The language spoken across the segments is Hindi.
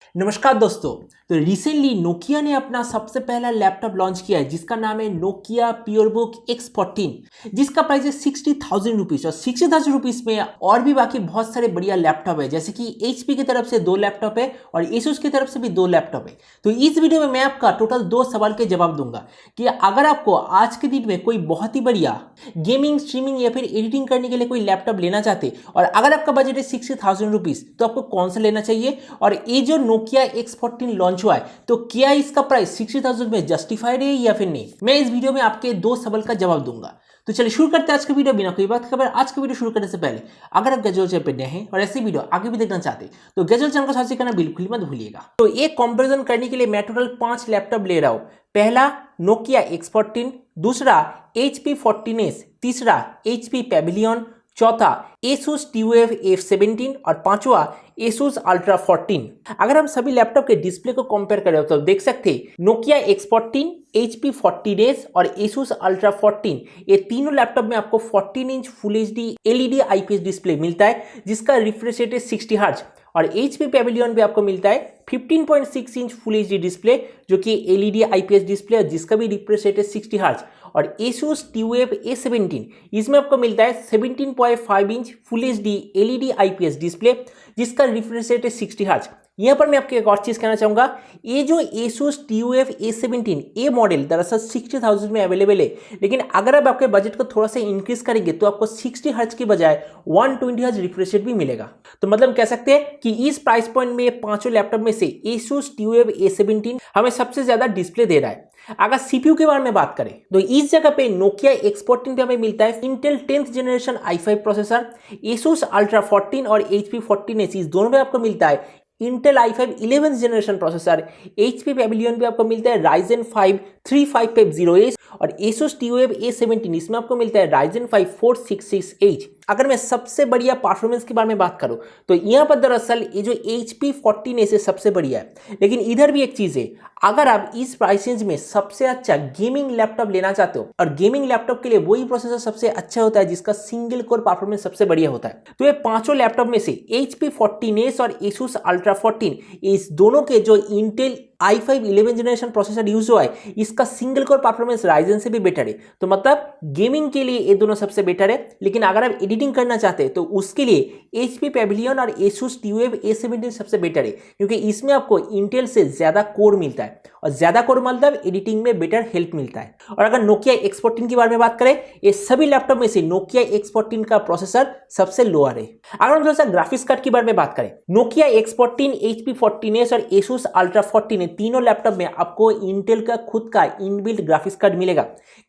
नमस्कार दोस्तों। तो रिसेंटली नोकिया ने अपना सबसे पहला लैपटॉप लॉन्च किया है जिसका नाम है नोकिया प्योरबुक X14, जिसका प्राइस है 60,000 रुपीज़। और 60,000 रुपीज़ में और भी बाकी बहुत सारे बढ़िया लैपटॉप है, जैसे कि HP की तरफ से 2 लैपटॉप है और Asus की तरफ से भी 2 लैपटॉप है। तो इस वीडियो में मैं आपका टोटल 2 सवाल के जवाब दूंगा कि अगर आपको आज के दिन में कोई बहुत ही बढ़िया गेमिंग, स्ट्रीमिंग या फिर एडिटिंग करने के लिए कोई लैपटॉप लेना चाहते और अगर आपका बजट है 60,000 रुपीज़, तो आपको कौन सा लेना चाहिए। और ये जो नोकिया X14 लॉन्च हुआ है, तो क्या इसका प्राइस 60,000 में जस्टिफाइड है या फिर नहीं, मैं इस वीडियो में आपके 2 सवाल का जवाब दूंगा। तो चलिए शुरू करते हैं आज का वीडियो बिना कोई बात खबर। आज का वीडियो शुरू करने से पहले अगर आप गैजेट चैनल पर नए हैं और ऐसे वीडियो आगे भी देखना चाहते हैं तो गैजेट चैनल को सब्सक्राइब करना बिल्कुल मत भूलिएगा। तो एक कंपैरिजन करने के लिए मैं टोटल 5 लैपटॉप ले रहा हूं। पहला नोकिया X14, दूसरा HP 14s, तीसरा HP Pavilion, चौथा Asus TUF F17 और पांचवा Asus Ultra 14। अगर हम सभी लैपटॉप के डिस्प्ले को कंपेयर करें तो देख सकते हैं नोकिया X14, HP 14s और Asus Ultra 14, ये तीनों लैपटॉप में आपको 14 inch full HD LED IPS display मिलता है जिसका रिफ्रेश रेट है 60 हर्ट्ज। और HP Pavilion पे आपको मिलता है 15.6 इंच फुल एचडी डिस्प्ले जो कि LED IPS डिस्प्ले है जिसका भी रिफ्रेश रेट है 60 हर्ट्ज। और Asus TUF A17, इसमें आपको मिलता है 17.5 inch full HD LED IPS display जिसका रिफ्रेश रेट है 60 हर्ट्ज। यहाँ पर मैं आपको एक और चीज कहना चाहूंगा, ये जो Asus TUF A17 ये मॉडल दरअसल 60,000 में अवेलेबल है, लेकिन अगर आप आपके बजट को थोड़ा सा इंक्रीज करेंगे तो आपको 60 हर्ट्ज की बजाय 120 हर्ट्ज रिफ्रेश रेट भी मिलेगा। तो मतलब कह सकते हैं कि इस प्राइस पॉइंट में पांचों लैपटॉप में से Asus TUF A17 हमें सबसे ज्यादा डिस्प्ले दे रहा है। अगर सीपीयू के बारे में बात करें तो इस जगह पे नोकिया X14 पे हमें मिलता है Intel 10th generation i5 processor, Asus Ultra 14 और HP 14s इस दोनों में आपको मिलता है Intel i5 11th generation processor. HP Pavilion पे आपको मिलता है Ryzen 5 3550H और Asus TUF A17 इसमें आपको मिलता है Ryzen 5 466H। अगर मैं सबसे बढ़िया परफॉर्मेंस के बारे में बात करूं तो यहाँ पर दरअसल ये जो HP 14s सबसे बढ़िया है, लेकिन इधर भी एक चीज है, अगर आप इस प्राइस रेंज में सबसे अच्छा गेमिंग लैपटॉप लेना चाहते हो और गेमिंग लैपटॉप के लिए वही प्रोसेसर सबसे अच्छा होता है जिसका सिंगल कोर परफॉर्मेंस सबसे बढ़िया होता है, तो ये पांचों लैपटॉप में से HP 14s और Asus Ultra 14 इस दोनों के जो Intel i5 11th generation processor use हुआ है इसका सिंगल कोर परफॉर्मेंस राइजन से भी बेटर है। तो मतलब गेमिंग के लिए ये दोनों सबसे बेटर है, लेकिन अगर आप एडिटिंग करना चाहते हैं तो उसके लिए HP Pavilion और Asus TUF A17 सबसे बेटर है क्योंकि इसमें आपको इंटेल से ज्यादा कोर मिलता है और ज्यादा कोर मतलब एडिटिंग में बेटर हेल्प मिलता है। और अगर नोकिया X14 के बारे में बात करें, ये सभी लैपटॉप में से नोकिया X14 का प्रोसेसर सबसे लोअर है। अगर हम थोड़ा सा ग्राफिक्स कार्ड के बारे में बात करें, नोकिया X14, HP 14s और Asus Ultra 14 तीनों लैपटॉप में आपको इंटेल का खुद का इनबिल्ट ग्राफिक्स कार्ड मिलेगा।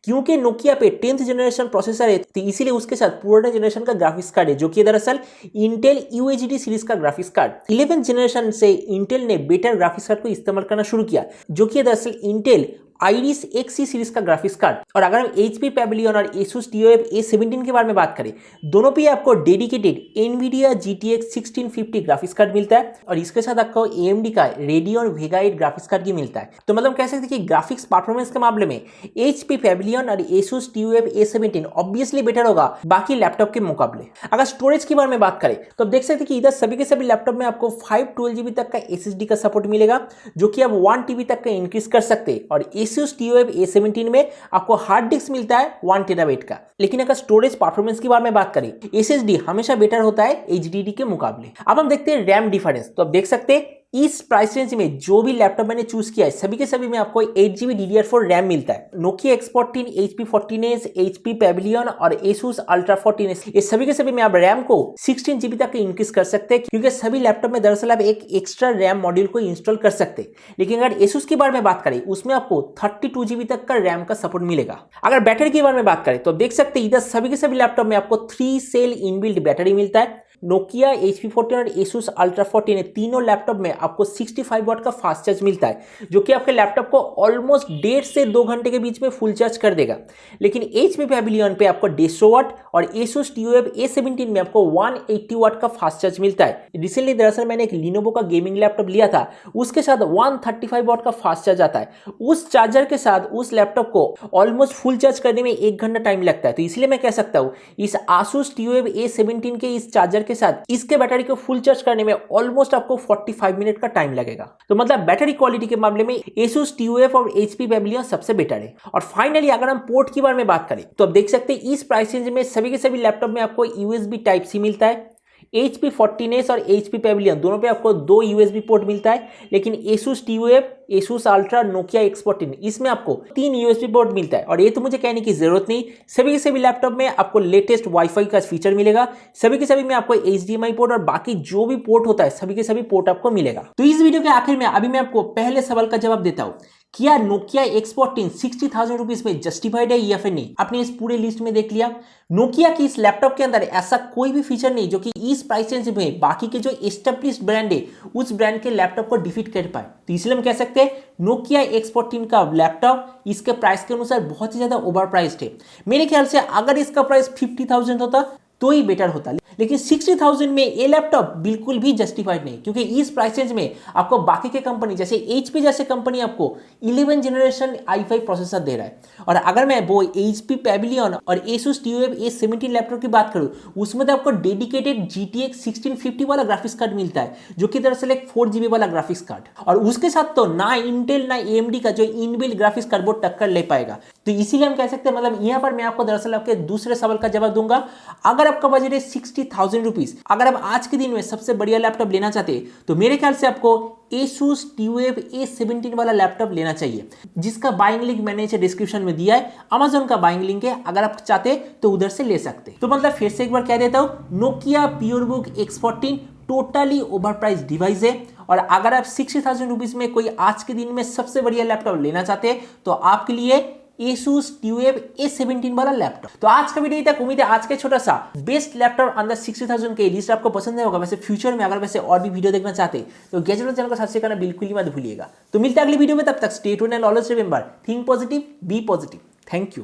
क्योंकि नोकिया पे 10th जनरेशन प्रोसेसर है तो इसीलिए उसके साथ पुराने जनरेशन का ग्राफिक्स कार्ड है जो कि दरअसल इंटेल UHD सीरीज का ग्राफिक्स कार्ड। 11th जनरेशन से इंटेल ने बेटर ग्राफिक्स कार्ड को इस्तेमाल करना शुरू किया जो कि दरअसल इंटेल Iris Xe सीरीज का ग्राफिक्स कार्ड। और अगर हम HP Pavilion और Asus TUF A17 के बारे में बात करें, दोनों पे आपको dedicated NVIDIA GTX 1650 graphics card मिलता है और इसके साथ आपको AMD का Radeon Vega 8 ग्राफिक्स कार्ड भी मिलता है। तो मतलब कह सकते हैं कि ग्राफिक्स परफॉर्मेंस के मामले में HP Pavilion और Asus TUF A17 obviously better होगा बाकी लैपटॉप के मुकाबले। अगर स्टोरेज के बारे में बात करें तो आप देख सकते हैं कि इधर सभी के सभी लैपटॉप में आपको 512GB तक का SSD का सपोर्ट मिलेगा जो कि आप 1TB तक का इंक्रीज कर सकते हैं। और Asus TUF A17 में आपको हार्ड डिस्क मिलता है 1 TB का। लेकिन अगर स्टोरेज परफॉर्मेंस के बारे में बात करें, SSD हमेशा बेटर होता है HDD के मुकाबले। अब हम देखते हैं रैम डिफरेंस। तो आप देख सकते हैं इस प्राइस रेंज में जो भी लैपटॉप मैंने चूज किया है सभी के सभी में आपको 8GB DDR4 रैम मिलता है। Nokia X14, HP 14s, HP Pavilion और Asus Ultra 14s ये सभी के सभी में आप रैम को 16GB तक इंक्रीज कर सकते हैं क्योंकि सभी लैपटॉप में दरअसल आप एक एक्स्ट्रा रैम मॉड्यूल को इंस्टॉल कर सकते हैं। लेकिन अगर Asus के बारे में बात करें उसमें आपको 32GB तक का रैम का सपोर्ट मिलेगा। अगर बैटरी के बारे में बात करें तो देख सकते हैं इधर सभी के सभी लैपटॉप में आपको 3 सेल इनबिल्ट बैटरी मिलता है। नोकिया HP 14 और Asus Ultra 14 तीनों लैपटॉप में आपको 65 वाट का फास्ट चार्ज मिलता है जो कि आपके लैपटॉप को ऑलमोस्ट 1.5 से 2 घंटे के बीच में फुल चार्ज कर देगा। लेकिन HP Pavilion पे आपको 150 वाट और Asus TUF A17 में आपको 180 वाट का फास्ट चार्ज मिलता है। रिसेंटली दरअसल मैंने एक Lenovo का गेमिंग लैपटॉप लिया था, उसके साथ 135 वाट का फास्ट चार्ज आता है। उस चार्जर के साथ उस लैपटॉप को ऑलमोस्ट फुल चार्ज करने में 1 घंटा टाइम लगता है। तो इसलिए मैं कह सकता हूँ इस Asus TUF A17 के इस चार्जर के साथ इसके बैटरी को फुल चार्ज करने में ऑलमोस्ट आपको 45 मिनट का टाइम लगेगा। तो मतलब बैटरी क्वालिटी के मामले में Asus TUF और HP पैविलियन सबसे बेटर है। और फाइनली अगर हम पोर्ट के बारे में बात करें तो आप देख सकते हैं इस प्राइस रेंज में सभी के सभी लैपटॉप में आपको USB Type-C मिलता है। HP 14s और HP पैविलियन दोनों पे आपको 2 USB पोर्ट मिलता है, लेकिन Asus TUF, Asus Ultra, Nokia X14 इसमें आपको 3 USB पोर्ट मिलता है। और ये तो मुझे कहने की जरूरत नहीं, सभी के सभी लैपटॉप में आपको लेटेस्ट वाईफाई का फीचर मिलेगा, सभी के सभी में आपको HDMI पोर्ट और बाकी जो भी पोर्ट होता है सभी के सभी पोर्ट आपको मिलेगा। तो इस वीडियो के आखिर में अभी मैं आपको पहले सवाल का जवाब देता हूँ, क्या नोकिया X14 60,000 रुपीज में जस्टिफाइड है या फिर नहीं। आपने इस पूरे लिस्ट में देख लिया, नोकिया की इस लैपटॉप के अंदर ऐसा कोई भी फीचर नहीं जो कि इस प्राइस रेंज में बाकी के जो एस्टेब्लिश्ड ब्रांड है उस ब्रांड के लैपटॉप को डिफीट कर पाए। तो इसलिए हम कह सकते हैं नोकिया X14 का लैपटॉप इसके प्राइस के अनुसार बहुत ही ज्यादा ओवर प्राइस्ड है। मेरे ख्याल से अगर इसका प्राइस 50,000 होता तो ही बेटर होता, लेकिन 60,000 में ये लैपटॉप बिल्कुल भी जस्टिफाइड नहीं, क्योंकि इस प्राइस रेंज में आपको बाकी के कंपनी जैसे HP जैसे कंपनी आपको 11 जनरेशन i5 प्रोसेसर दे रहा है। और अगर मैं वो HP पैविलियन और Asus TUF A17 लैपटॉप की बात करूं, उसमें तो आपको डेडिकेटेड GTX 1650 वाला ग्राफिक्स कार्ड मिलता है, जो कि दरअसल एक 4GB वाला ग्राफिक्स कार्ड, और उसके साथ तो ना इंटेल ना AMD का जो इनबिल्ट ग्राफिक्स कार्ड वो टक्कर ले पाएगा। तो इसीलिए हम कह सकते हैं, मतलब यहाँ पर मैं आपको दरअसल आपके दूसरे सवाल का जवाब दूंगा। अगर आपका बजट है 60,000 रुपीज, अगर आप आज के दिन में सबसे बढ़िया लैपटॉप लेना चाहते हैं तो मेरे ख्याल से आपको Asus TUF A17 वाला लैपटॉप लेना चाहिए, जिसका बाइंग लिंक मैंने नीचे डिस्क्रिप्शन में दिया है। Amazon का बाइंग लिंक है, अगर आप चाहते तो उधर से ले सकते। तो मतलब फिर से एक बार कह देता हूं, Nokia PureBook X14 totally over price device है। और अगर आप 60,000 रुपीज में कोई आज के दिन में सबसे बढ़िया लैपटॉप लेना चाहते हैं तो आपके लिए Asus TUF A17 वाला लैपटॉप। तो आज का वीडियो तक, उम्मीद है आज का छोटा सा बेस्ट लैपटॉप अंदर 60,000 के लिस्ट आपको पसंद आया होगा। वैसे फ्यूचर में अगर वैसे और भी वीडियो देखना चाहते तो गैजेट चैनल को सब्सक्राइब करना बिल्कुल ही मत भूलिएगा। तो मिलते हैं अगली वीडियो में, तब तक stay tuned and always remember, think positive, be positive. Thank you.